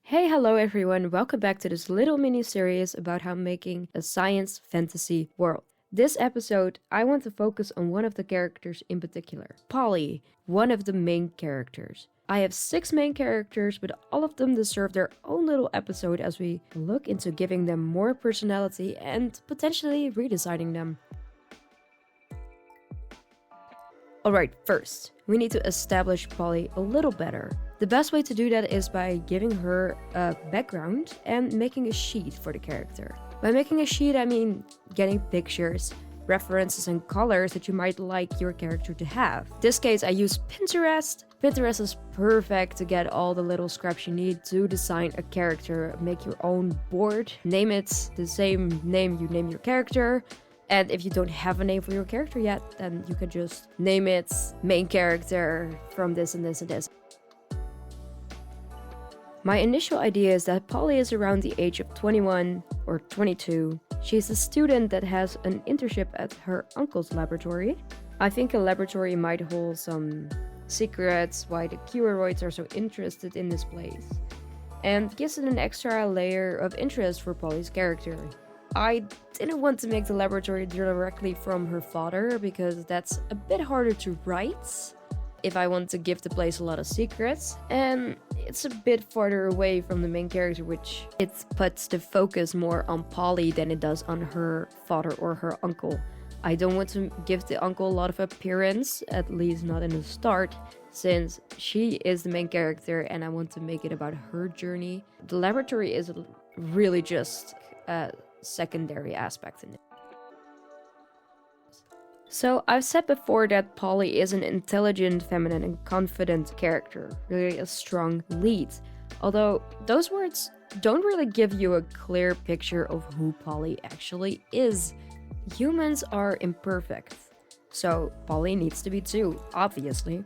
Hey, hello everyone, welcome back to this little mini series about how making a science fantasy world. This episode, I want to focus on one of the characters in particular, Polly, one of the main characters. I have 6 main characters, but all of them deserve their own little episode as we look into giving them more personality and potentially redesigning them. Alright, first, we need to establish Polly a little better. The best way to do that is by giving her a background and making a sheet for the character. By making a sheet, I mean getting pictures, references, and colors that you might like your character to have. In this case, I use Pinterest. Pinterest is perfect to get all the little scraps you need to design a character. Make your own board, name it the same name you name your character. And if you don't have a name for your character yet, then you can just name it main character from this and this and this. My initial idea is that Polly is around the age of 21 or 22. She's a student that has an internship at her uncle's laboratory. I think a laboratory might hold some secrets why the Curoids are so interested in this place, and gives it an extra layer of interest for Polly's character. I didn't want to make the laboratory directly from her father because that's a bit harder to write if I want to give the place a lot of secrets, and it's a bit farther away from the main character, which it puts the focus more on Polly than it does on her father or her uncle. I don't want to give the uncle a lot of appearance, at least not in the start, since she is the main character and I want to make it about her journey. The laboratory is really just a secondary aspect in it. So I've said before that Polly is an intelligent, feminine, and confident character, really a strong lead. Although those words don't really give you a clear picture of who Polly actually is. Humans are imperfect, so Polly needs to be too, obviously.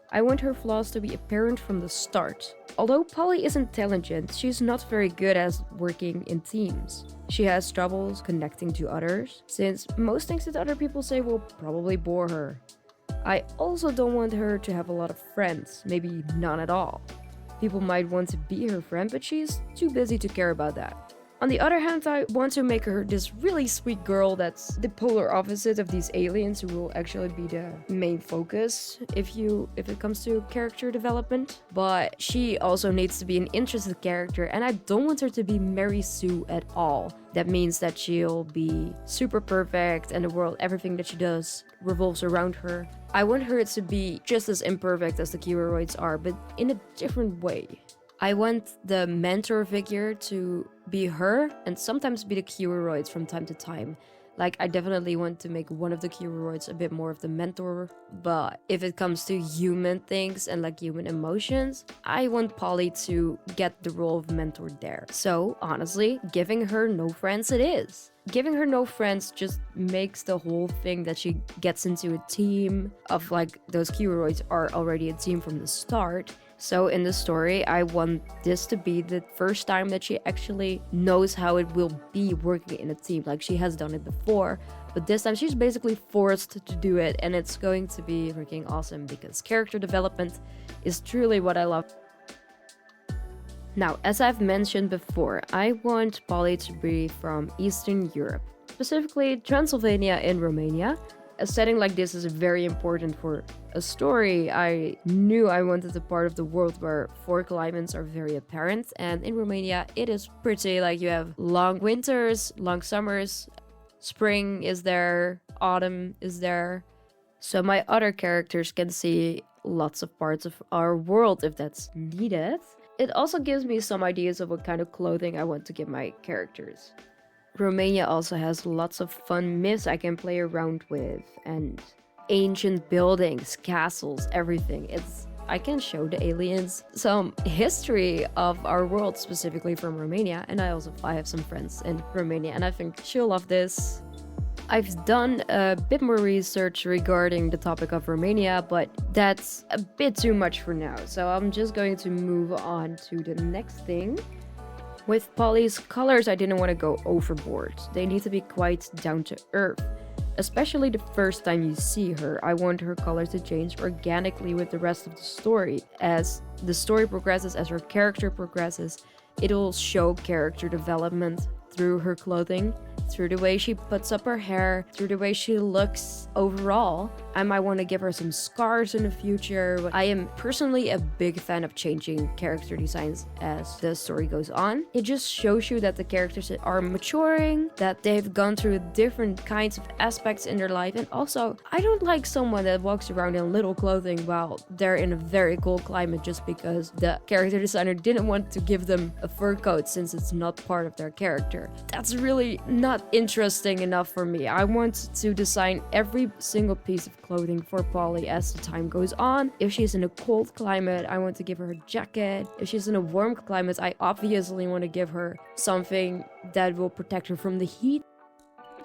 I want her flaws to be apparent from the start. Although Polly is intelligent, she's not very good at working in teams. She has troubles connecting to others, since most things that other people say will probably bore her. I also don't want her to have a lot of friends, maybe none at all. People might want to be her friend, but she's too busy to care about that. On the other hand, I want to make her this really sweet girl that's the polar opposite of these aliens who will actually be the main focus if it comes to character development. But she also needs to be an interested character, and I don't want her to be Mary Sue at all. That means that she'll be super perfect and everything that she does revolves around her. I want her to be just as imperfect as the Curoids are, but in a different way. I want the mentor figure to be her and sometimes be the Curoids from time to time. Like, I definitely want to make one of the Curoids a bit more of the mentor, but if it comes to human things and like human emotions, I want Polly to get the role of mentor there. So, honestly, giving her no friends it is. Giving her no friends just makes the whole thing that she gets into a team of like those Curoids are already a team from the start. So in the story, I want this to be the first time that she actually knows how it will be working in a team. Like, she has done it before, but this time she's basically forced to do it, and it's going to be freaking awesome because character development is truly what I love. Now, as I've mentioned before, I want Polly to be from Eastern Europe, specifically Transylvania in Romania. A setting like this is very important for a story. I knew I wanted a part of the world where 4 climates are very apparent, and in Romania it is pretty like you have long winters, long summers, spring is there, autumn is there. So my other characters can see lots of parts of our world if that's needed. It also gives me some ideas of what kind of clothing I want to give my characters. Romania also has lots of fun myths I can play around with, and ancient buildings, castles, everything. I can show the aliens some history of our world, specifically from Romania, and I have some friends in Romania, and I think she'll love this. I've done a bit more research regarding the topic of Romania, but that's a bit too much for now, so I'm just going to move on to the next thing. With Polly's colors, I didn't want to go overboard. They need to be quite down to earth. especially the first time you see her. I want her color to change organically with the rest of the story. As the story progresses, as her character progresses, it'll show character development through her clothing, through the way she puts up her hair, through the way she looks overall. I might want to give her some scars in the future, but I am personally a big fan of changing character designs as the story goes on. It just shows you that the characters are maturing, that they've gone through different kinds of aspects in their life, and also, I don't like someone that walks around in little clothing while they're in a very cold climate just because the character designer didn't want to give them a fur coat since it's not part of their character. That's really not interesting enough for me. I want to design every single piece of clothing for Polly as the time goes on. If she's in a cold climate, I want to give her a jacket. If she's in a warm climate, I obviously want to give her something that will protect her from the heat.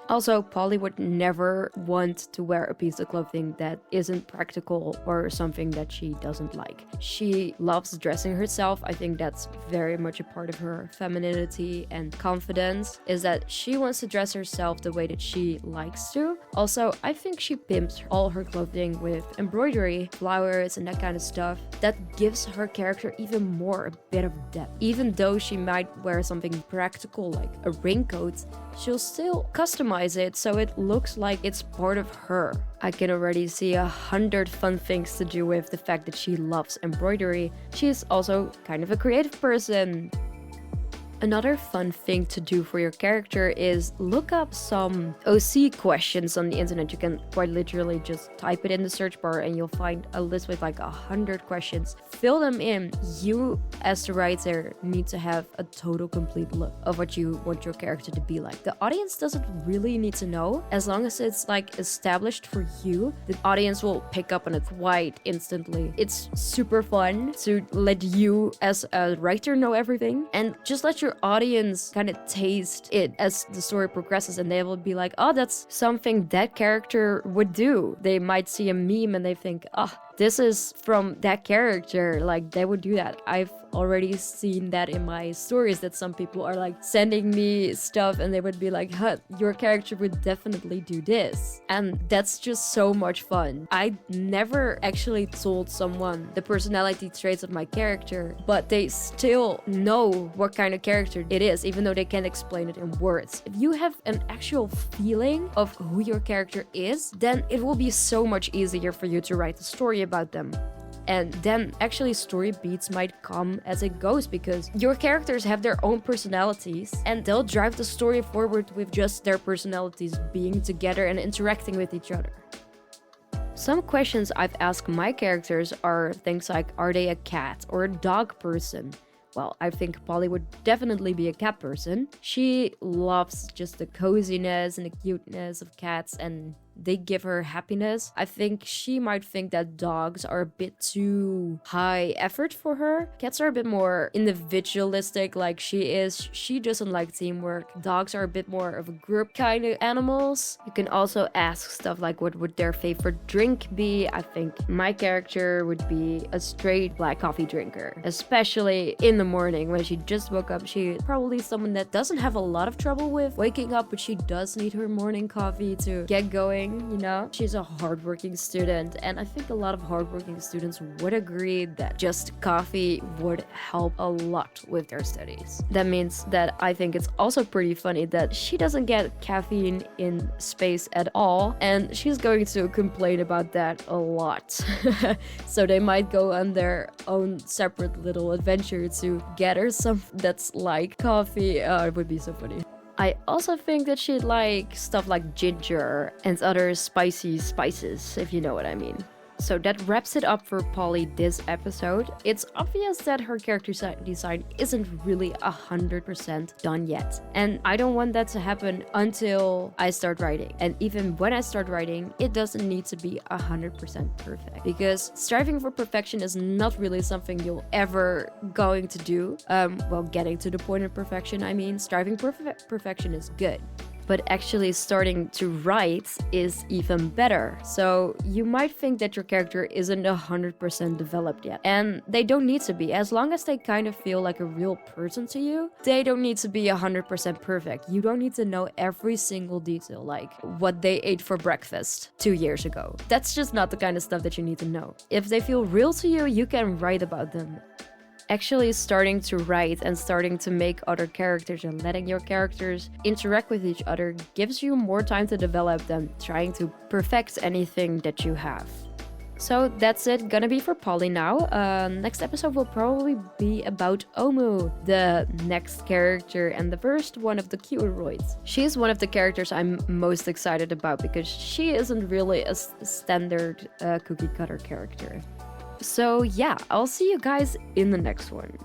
Also, Polly would never want to wear a piece of clothing that isn't practical or something that she doesn't like. She loves dressing herself. I think that's very much a part of her femininity and confidence, is that she wants to dress herself the way that she likes to. Also, I think she pimps all her clothing with embroidery, flowers, and that kind of stuff. That gives her character even more a bit of depth. Even though she might wear something practical like a raincoat, she'll still customize it so it looks like it's part of her. I can already see 100 fun things to do with the fact that she loves embroidery. She's also kind of a creative person. Another fun thing to do for your character is look up some OC questions on the internet. You can quite literally just type it in the search bar and you'll find a list with like 100 questions. Fill them in. You, as the writer, need to have a total complete look of what you want your character to be like. The audience doesn't really need to know. As long as it's like established for you, the audience will pick up on it quite instantly. It's super fun to let you as a writer know everything and just let your audience kind of taste it as the story progresses, and they will be like, oh, that's something that character would do. They might see a meme and they think, oh, this is from that character, like they would do that. I've already seen that in my stories, that some people are like sending me stuff and they would be like, huh, your character would definitely do this. And that's just so much fun. I never actually told someone the personality traits of my character, but they still know what kind of character it is, even though they can't explain it in words. If you have an actual feeling of who your character is, then it will be so much easier for you to write the story about them. And then actually story beats might come as it goes, because your characters have their own personalities and they'll drive the story forward with just their personalities being together and interacting with each other. Some questions I've asked my characters are things like, are they a cat or a dog person? Well, I think Polly would definitely be a cat person. She loves just the coziness and the cuteness of cats, and they give her happiness. I think she might think that dogs are a bit too high effort for her. Cats are a bit more individualistic like she is. She doesn't like teamwork. Dogs are a bit more of a group kind of animals. You can also ask stuff like, what would their favorite drink be? I think my character would be a straight black coffee drinker, especially in the morning when she just woke up. She's probably someone that doesn't have a lot of trouble with waking up, but she does need her morning coffee to get going. You know, she's a hardworking student, and I think a lot of hardworking students would agree that just coffee would help a lot with their studies. That means that I think it's also pretty funny that she doesn't get caffeine in space at all, and she's going to complain about that a lot. So they might go on their own separate little adventure to get her something that's like coffee. It would be so funny. I also think that she'd like stuff like ginger and other spicy spices, if you know what I mean. So that wraps it up for Polly this episode. It's obvious that her character design isn't really 100% done yet. And I don't want that to happen until I start writing. And even when I start writing, it doesn't need to be 100% perfect. Because striving for perfection is not really something you'll ever going to do. Well, getting to the point of perfection, I mean, striving for perfection is good. but actually starting to write is even better. So you might think that your character isn't 100% developed yet, and they don't need to be. As long as they kind of feel like a real person to you, they don't need to be 100% perfect. You don't need to know every single detail, like what they ate for breakfast 2 years ago. That's just not the kind of stuff that you need to know. If they feel real to you, you can write about them. Actually starting to write and starting to make other characters and letting your characters interact with each other gives you more time to develop than trying to perfect anything that you have. So that's it, gonna be for Polly now. Next episode will probably be about Omu, the next character and the first one of the Curoids. She's one of the characters I'm most excited about because she isn't really a standard cookie cutter character. So yeah, I'll see you guys in the next one.